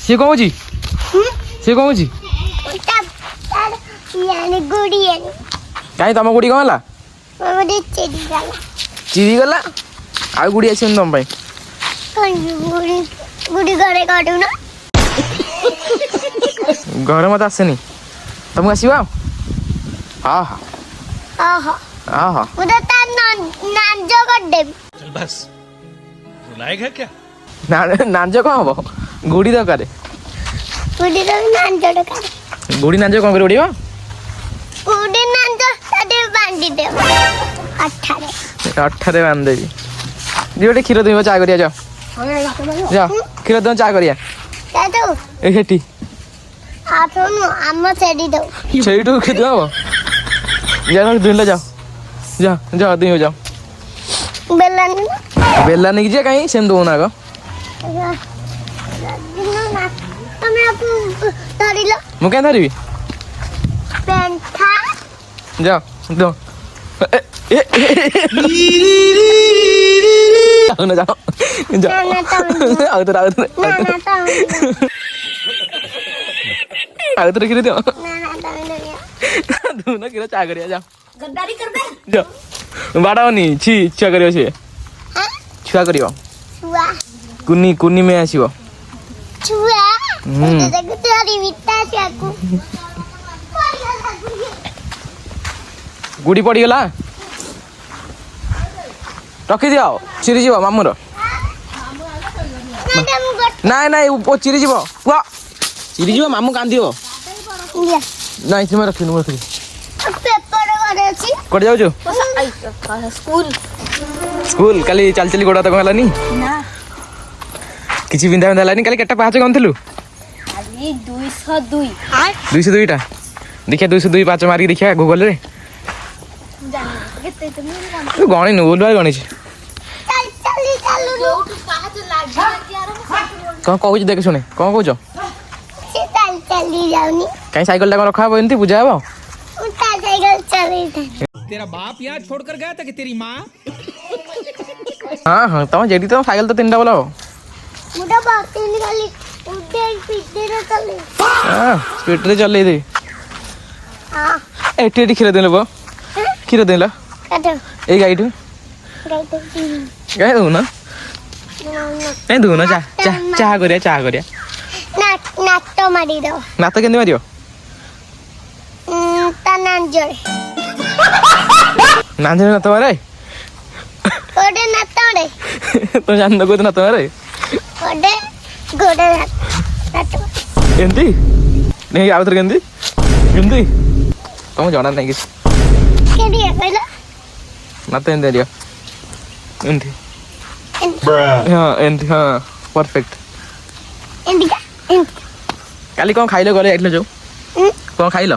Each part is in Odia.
ସିଏ କଣ ହଉଛି? ସିଏ କଣ ହଉଛି? କାହିଁ ତମ ଗୁଡ଼ି କଣ ହେଲା? ଚିରିଗଲା ଆଉ ଗୁଡ଼ି ଆସିବନି ତମ ପାଇଁ। ଘରେ ମତେ ଆସେନି, ତମକୁ ଆସିବ? ହଁ ହଁ ହଁ ହଁ ନାଞ୍ଜ କଣ ହବ? ଗୁଡ଼ି ଦରକାର। ଗୁଡ଼ି ନାଞ୍ଜ କଣ କରି ଉଡ଼ିବ? ଅଠାରେ ବାନ୍ଧିଦେବି। ଗୋଟେ କ୍ଷୀର ଦେବ, ଚା କରିବା। ଯାଅ ଯାଅ, କ୍ଷୀର ଦେବ, ଚା କରିବା। ଏ ସେଠି ସେଇଠୁ କ୍ଷୀର ହବ। ଯାଅ ଦୁଇଁଲ, ଯାଅ ଯାଅ ଯାଅ ଦୁଇଁବ ଯାଅ। ବେଲା ନେଇକି ଯିବା। କାହିଁ ସେମିତି ଦଉନା ଆଗ। ମୁଁ କାହିଁ ଧରିବି? ଯାଅ ଯାଅ ଆଉଥରେ କ୍ଷୀର ଦିଅ। ଦୁନ କ୍ଷୀର ଚା କରିବା। ଯାଅ ଯାଅ, ବାଡ଼ାଅନି। ଛି, ଛୁଆ କରିବ ସିଏ। ଛୁଆ କରିବ। କୁନି କୁନି ମେ ଆସିବ। ଗୁଡ଼ି ପଡ଼ିଗଲା, ରଖିଦିଅ। ଚିରିଯିବ ମାମୁଁର। ନାଇଁ ନାଇଁ, ଚିରିଯିବ ପୁଅ, ଚିରିଯିବ। ମାମୁଁ କାନ୍ଦିବ। ନାଇଁ ତୁମେ ରଖିନି, ମୁଁ ରଖିବି। କୁଆଡ଼େ ଯାଉଛୁ? ସ୍କୁଲ। କାଲି ଚାଲି ଚାଲି ଗୋଡ଼ ହାତ କଣ ହେଲାନି? କିଛି ବିନ୍ଧା ବିନ୍ଧା ହେଲାନି? କାଲି କେତେ ପାହାଚ ଗନ୍ଥିଲୁ? 202ଟା। ଦେଖିବା 202 ପାହାଚ ମାରିକି ଦେଖିବା ଗୁଗଲରେ। ତୁ ଗଣିନୁ, ଭୁଲଭାଲ ଗଣିଛୁ। କଣ କହୁଛି ଦେଖେ, ଶୁଣେ। କଣ କହୁଛ? କାହିଁ ସାଇକେଲଟା କଣ ରଖା ହବ? ଏମିତି ପୂଜା ହବ? तेरा बाप यहाँ छोड़कर गया था कि तेरी माँ? ହଁ ହଁ, ତମ ଯେଠି ତମ ସାଇକେଲ ତ 3ଟା ବୋଲ ହବ। ସ୍ପିଡରେ ଚଲେଇଦେବି। ଏଠି ଏଠି କ୍ଷୀର ଦେଲ, ପୁଅ। କ୍ଷୀର ଦେଲ ଏଇ ଗାଈଠୁ। କାହିଁ ଦଉନ? କାହିଁ ଦଉନ? ଚାହା କରିବା, ଚାହା କରିବା। ନାତ କେମିତି ମାରିବ? ନାଞ୍ଜରେ ନାତ ମାରେ? ତମେ ଜାଣିନ କୋଉଠି ନାତ ମାରେ? ଏମିତି ନେଇ, ଆଉ ଥରେ କେମିତି? ଏମିତି ତମକୁ ଜଣା ନାହିଁ କିଛି। ନାତ ଏମିତି ମାରିବ। ଏମିତି। ହଁ ଏମିତି। ହଁ ପରଫେକ୍ଟ। କାଲି କଣ ଖାଇଲ? ଗଲେ ଯାଇଥିଲ ଯୋଉ, କଣ ଖାଇଲ?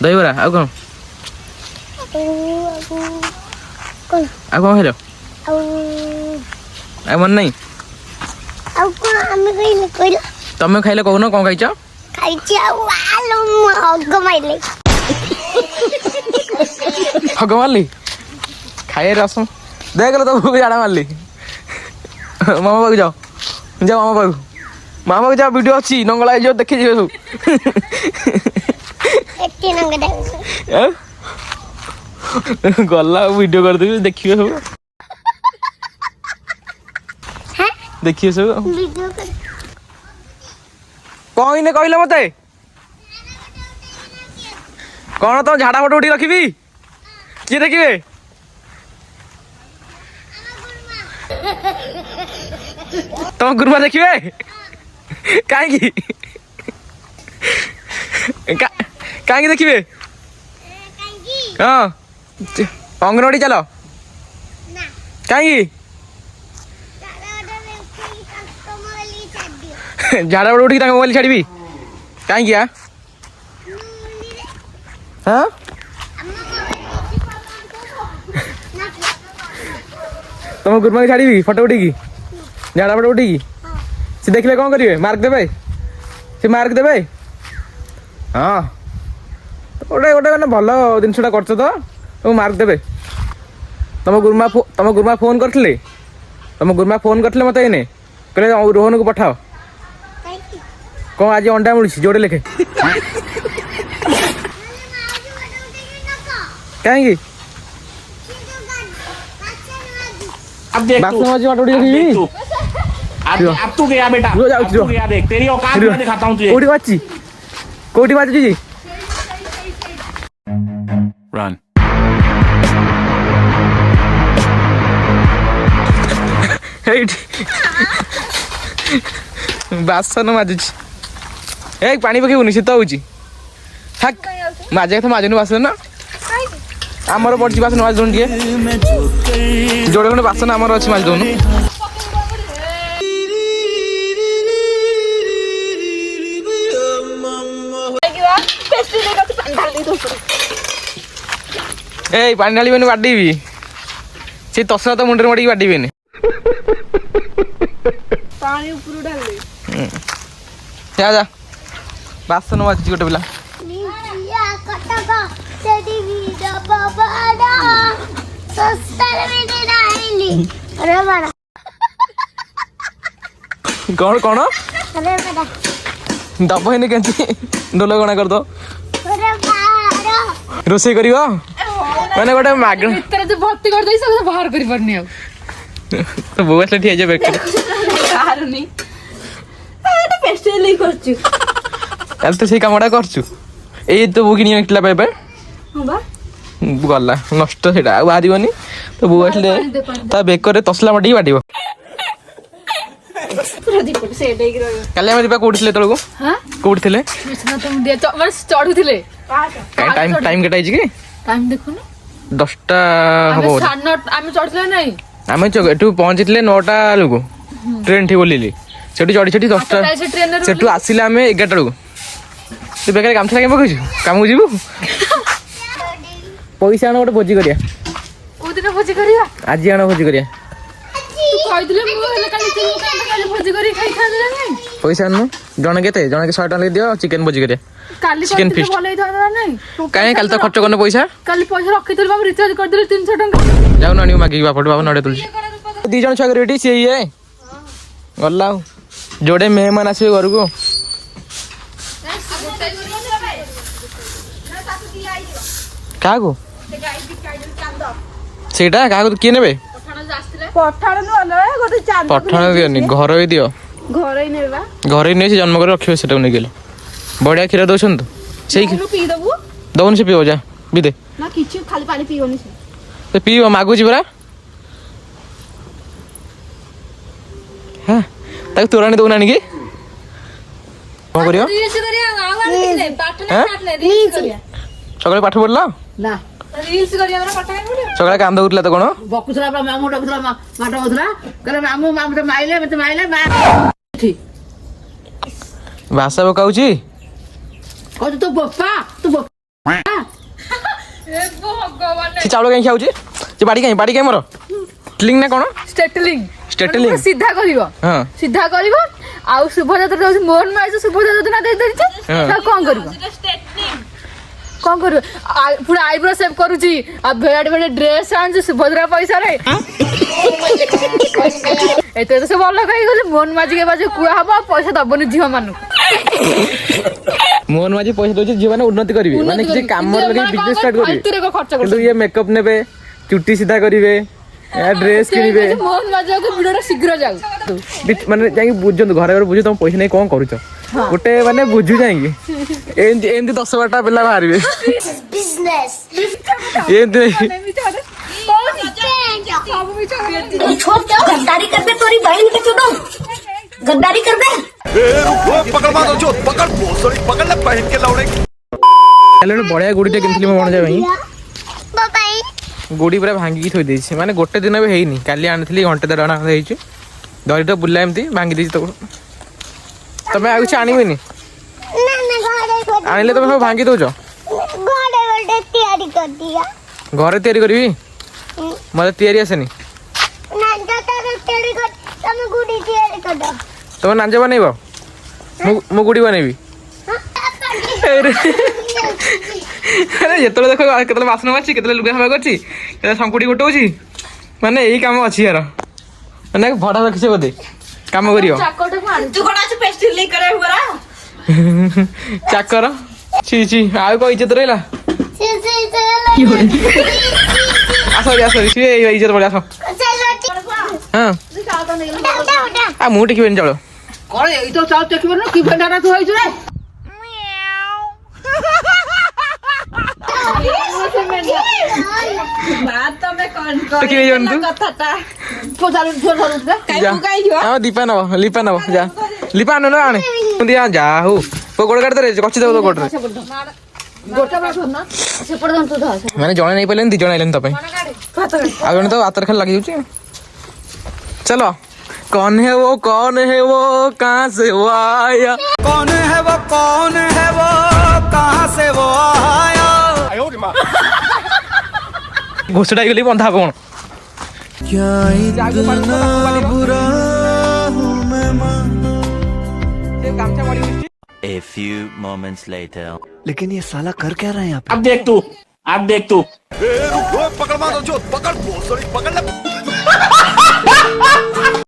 ଦହିବରା। ଆଉ କଣ? ଆଉ କଣ ଖାଇଲ? ଆଉ ମନେ ନାହିଁ? ତମେ ଖାଇଲେ କହୁନ, କଣ ଖାଇଛ? ହଗ ମାରିଲି। ଖାଇବା ରସ ଦେଖ ତ ଝାଡ଼ା ମାରିଲି। ମାମା ପାଖକୁ ଯାଅ, ଯାଅ ମାମା ପାଖକୁ। ମାମା ପାଖକୁ ଯାଅ, ଭିଡ଼ିଓ ଅଛି, ନଙ୍ଗଳା ହେଇଯିବ, ଦେଖିଯିବେ ସବୁ। ଗଲା, ଭିଡ଼ିଓ କରିଦେବି, ଦେଖିବେ ସବୁ। ଦେଖିବେ ସବୁ। କଣ ଇନେ କହିଲ ମତେ? କଣ ତମ ଝାଡ଼ା ଫଟୋ ଉଠିକି ରଖିବି? କିଏ ଦେଖିବେ? ତମ ଗୁରୁମା ଦେଖିବେ? କାହିଁକି? କାହିଁକି ଦେଖିବେ? ହଁ, ଅଙ୍ଗନବାଡ଼ି ଚାଲ। କାହିଁକି? ଝାଡ଼ା ଫଟୋ ଉଠିକି ତାଙ୍କ ମୋବାଇଲ ଛାଡ଼ିବି? କାହିଁକି? ହଁ, ତମ ଗୁରୁମାକୁ ଛାଡ଼ିବି ଫଟୋ ଉଠିକି? ଝାଡ଼ା ଫଟୋ ଉଠିକି? ସେ ଦେଖିଲେ କଣ କରିବେ? ମାର୍କ ଦେବେ? ସେ ମାର୍କ ଦେବେ? ହଁ, ଗୋଟେ ମାନେ ଭଲ ଜିନିଷଟା କରୁଛ ତ, ତମକୁ ମାର୍କ ଦେବେ। ତମ ଗୁରୁମା ଫୋନ୍ କରିଥିଲେ? तुम गुरुमा फोन करते मत एने कहले रोहन को पठाओ कौन आज अंडा मिली जोड़े लेखे कहीं अब देख तू, अब देख तू। अब तू गया बेटा, रुक जाओ, अब तू गया देख, तेरी औकात मैं दिखाता हूँ तुझे। कोटी बाची कोटी बाची जी Run. ବାସନ ମାଜୁଛି ଏ ପାଣି ପକେଇବୁନି ଶୀତ ହଉଛି ଥାକ୍ ମାଜିବା କଥା ମାଜୁନି ବାସନ ଆମର ପଡିଛି ବାସନ ମାଜି ଦଉନି ଟିକେ ଯୋଡ଼େ ଖଣ୍ଡେ ବାସନ ଆମର ଅଛି ମାଜି ଦଉନୁ ଏଇ ପାଣି ଢାଳିବେନି ବାଡେଇବି ସେଇ ତସଲା ତ ମୁଣ୍ଡରେ ମଡ଼ିକି ବାଡେଇବେନି ପାଣି ଉପରୁ ଢାଳି ଯା ଯା ବାସନ ମାଜିଛି ଗୋଟେ ପିଲା କଣ କଣ ଦବ ହେଇନି କେମିତି ଡୋଲ ଗଣା କରିଦବ ରୋଷେଇ କରିବ ମାନେ ଗୋଟେ ମାଗଣା ଭିତରେ ଯୋଉ ଭର୍ତ୍ତି କରିଦେଇଛି ସବୁ ବାହାର କରିପାରୁନି ଆଉ ତ ବୋଉ ଆସିଲେ ଠିଆ ହେଇଯିବ ବେକରେ ବାହାରୁନି ଏଟା ପେଷ୍ଟ୍ରି ନେଇ କରୁଛୁ ତାହେଲେ ତ ସେଇ କାମଟା କରୁଛୁ ଏଇ ତ ବୋଉ କିଣି ଆଣିଥିଲା ପାଇବେ ହଁ ବା ଗଲା ନଷ୍ଟ ସେଇଟା ଆଉ ବାହାରିବନି ତ ବୋଉ ଆସିଲେ ତା ବେକରେ ତସଲା ମଟିକି ବାଟିବ ପୁରା ଦୀପଟେ ସେଟ୍ ହେଇକି ରହିବ କାଲି ଆମେ ଯିବା କୋଉଠି ଥିଲେ ତଳକୁ ହଁ କୋଉଠି ଥିଲେ ମାନେ ଚଢୁଥିଲେ ଟାଇମ୍ କେଟା ହେଇଛି କି ଟାଇମ୍ ଦେଖୁନୁ 10ଟା ହବ ବୋଧେ। ସାଢେ 9 ଆମେ ଚଢୁଥିଲେ ନାଇଁ ଆମେ ଏଠୁ ପହଞ୍ଚିଥିଲେ 9ଟା ବେଳକୁ ଟ୍ରେନ୍ ଠିକ ଓହ୍ଲେଇଲି ସେଠୁ ଚଢି ଚଢି 10ଟା ସେଠୁ ଆସିଲେ ଆମେ 11ଟା ବେଳକୁ ତୁ ବେକାରେ ଗାମଛା କାଇଁ ପକେଇଛୁ କାମକୁ ଯିବୁ ପଇସା ଆଣ ଗୋଟେ ଭୋଜି କରିବା କୋଉଦିନ ଭୋଜି କରିବା ଆଜି ଆଣ ଭୋଜି କରିବା ତୁ କହିଥିଲେ ମୁଁ ହେଲେ କାଲି ଭୋଜି କରି ଖାଇଥାନ୍ତି ନା ନାଇଁ ପଇସା ଆଣୁ ଜଣେ କେତେ ଜଣକେ 100 ଟଙ୍କା ଦିଅ ଚିକେନ ଭୋଜି କରିବା କାଲି Chicken କରିଥିଲେ feast. ଭଲ ହେଇଥାନ୍ତା ନା ନାଇଁ କାଇଁ କାଲି ତ ଖର୍ଚ୍ଚ କରିନ ପଇସା କାଲି ପଇସା ରଖିଥିଲି ବାବୁ ରିଚାର୍ଜ କରିଦେଲି 300 ଟଙ୍କା ଯାଉନ ଆଣିବ ମାଗିକି ବାପଠୁ ବାବୁ ନଡ଼ିଆ ତୁଳୁଛି 2 ଜଣ ଛୁଆ କରିବେ ଏଠି ସିଏ ଇଏ ଗଲା ଆଉ ଯୋଡ଼େ ମେହମାନ ଆସିବେ ଘରକୁ କାହାକୁ ସେଇଟା କାହାକୁ କିଏ ନେବେ ପଠାଣ ଗୋଟେ ପଠାଣ ଦିଅନି ଘରୋଇ ଦିଅ ଘରେ ନେବା ଘରେ ନେଇ ସେ ଜନ୍ମ କରି ରଖିବେ ସେଟାକୁ ନେଇକି ବଢିଆ କ୍ଷୀର ଦଉଛନ୍ତି ତ ସେଇ ପିଇଦବୁ ଦଉନି ସେ ପିଇବ ଯା ବି ଦେ ନା କିଛି ଖାଲି ପାଣି ପିଇବନି ସେ ପିଇବ ମାଗୁଛି ପରା ହଁ ତାକୁ ତୋରାଣି ଦଉନା ଆଣିକି କଣ କରିବ ସକାଳେ ପାଠ ପଢିଲ ନା ରିଲ୍ସ କରିବା ପରା ପଠାଣ ସକାଳେ କାନ୍ଦ ଉଠିଲା ତ କଣ ବକୁଥିଲା ମାମୁ ଡାକୁଥିଲା ମାଟ ହଉଥିଲା କହିଲା ମାମୁ ମତେ ମାଇଲେ ମା ଭାଷା ପକାଉଛି କହୁଛୁ ତୁ ବୋପା ସେ ଚାଉଳ କାହିଁ ଖାଉଛି ସେ ବାଡ଼ି କାହିଁ ମୋର ଟ୍ଲିଙ୍ଗ ନା କଣ ଷ୍ଟେଟଲିଂ ଷ୍ଟେଟଲିଂ ସିଧା କରିବ ହଁ ସିଧା କରିବ ଆଉ ଶୁଭଯାତ୍ରା ଦଉଛି ମୋହନ ମାଝୀ ଶୁଭଯାତ୍ରା ଯୋଜନା ଦେଇଛି କଣ କରିବ କଣ କରିବ ପୁରା ଆଇବ୍ରୋ ସେଭ୍ କରୁଛି ଆଉ ଭେଡ ଡ୍ରେସ୍ ଆଣୁଛି ସୁଭଦ୍ରା ପଇସାରେ ଏତେ ସେ ଭଲ କହିଗଲେ ମୋହନ ମାଝୀ କେବେ କୁହା ହବ ଆଉ ପଇସା ଦବନି ଝିଅ ମାନଙ୍କୁ ମୋହନ ମାଝୀ ପଇସା ଦଉଛି ଝିଅ ମାନେ ଉନ୍ନତି କରିବେ ମାନେ କିଛି କାମ ଲଗେଇ ବିଜନେସ ଷ୍ଟାର୍ଟ କରିବେ ଖର୍ଚ୍ଚ କିନ୍ତୁ ଇଏ ମେକଅପ୍ ନେବେ ଚୁଟି ସିଧା କରିବେ ଡ୍ରେସ୍ କିଣିବେ ମୋହନ ମାଝୀ ଭିଡିଓଟା ଶୀଘ୍ର ଯାଉ ମାନେ ଯାଇକି ବୁଝନ୍ତୁ ଘରେ ଘରେ ବୁଝୁ ତମ ପଇସା ନେଇ କଣ କରୁଛ ଗୋଟେ ମାନେ ବୁଝୁ ଯାଇକି ଏମିତି ଏମିତି 10-12ଟା ପିଲା ବାହାରିବେ ଏମିତି गद्दारी कर दे तोरी बहन के चुदो गद्दारी कर दे पकड़ मारो जो पकड़ भोसड़ी पकड़ ले पहन के लौड़े ହେଲେ ଗୋଟେ ବଢିଆ ଗୁଡ଼ିଟେ କିଣିଥିଲି ମୋ ଭଣଜା ପାଇଁ ଗୁଡ଼ି ପୁରା ଭାଙ୍ଗିକି ଥୋଇ ଦେଇଛି ମାନେ ଗୋଟେ ଦିନ ବି ହେଇନି କାଲି ଆଣିଥିଲି ଘଣ୍ଟେ 1.5 ଘଣ୍ଟା ହେଇଛି ଧରିଟା ବୁଲା ଏମିତି ଭାଙ୍ଗି ଦେଇଛି ତାକୁ ତମେ ଆଉ କିଛି ଆଣିବେନି ଆଣିଲେ ତମେ ସବୁ ଭାଙ୍ଗି ଦଉଛ ଘରେ ତିଆରି କରିବି ମତେ ତିଆରି ଆସେନି ତମେ ନାଞ୍ଜ ବନେଇବ ମୁଁ ଗୁଡ଼ି ବନେଇବି ଆରେ ଯେତେବେଳେ ଦେଖ କେତେବେଳେ ବାସନ ଅଛି କେତେବେଳେ ଲୁଗା ସଫା କରୁଛି କେତେବେଳେ ଶଙ୍କୁଟି ଗୋଟଉଛି ମାନେ ଏଇ କାମ ଅଛି ୟାର ना भड़ा रखिছে बोधे काम करियो ଚାକଟାକୁ ଆଣି तू कौन आज पेस्ट्री लेकर आया हुआ रहा ଚାକର ଛି ଛି ଆଉ କଣ ଇଜ୍ଜତ ରହିଲା ଆସ ସିଏ ଇଜ୍ଜତ ପଳେଇ ଆସ ହଁ ଆ ମୁଁ ଟିକିବେନି ଚାଉଳ କଣ ଏଇ ତ ଚାଉ ଦେଖିବ ନା କି ଭେଣ୍ଡାଟା ତୁ ହେଇଛୁ ରେ ଟିକିବେ ଯିବନି ତୁ କଥାଟା ପଚାରୁ ଝିଅ ଧରୁଛୁ ରେ ଯା ହଁ ଲିପା ନବ ଯା ଲିପା ଆଣୁ ନା ଆଣେ ଯା ହଉ ଗୋଡ଼ କାଟି ଦେ କଚି ଦେବ ତୋ ଗୋଡ଼ରେ ଗୋଟେ ବେଳେ ଧର ନା ସେପଟେ ଧର ତୁ ଧର ମାନେ ଜଣେ ନେଇ ପାରିଲେନି 2 ଜଣ ଆଇଲେନି ତୋ ପାଇଁ ଆଉ ଜଣେ ତ ହାତରେ ଖାଲି ଲାଗି ଯାଉଛି चलो कौन है वो कहाँ से वो आया कौन है वो कहाँ से वो आया घोषडा गली बंधा कौन क्या इतना बुरा हूँ मैं A few moments later. लेकिन ये साला कर क्या रहा है यहाँ अब देख तू पे? पकड़ मारो जो पकड़, पकड़ ले।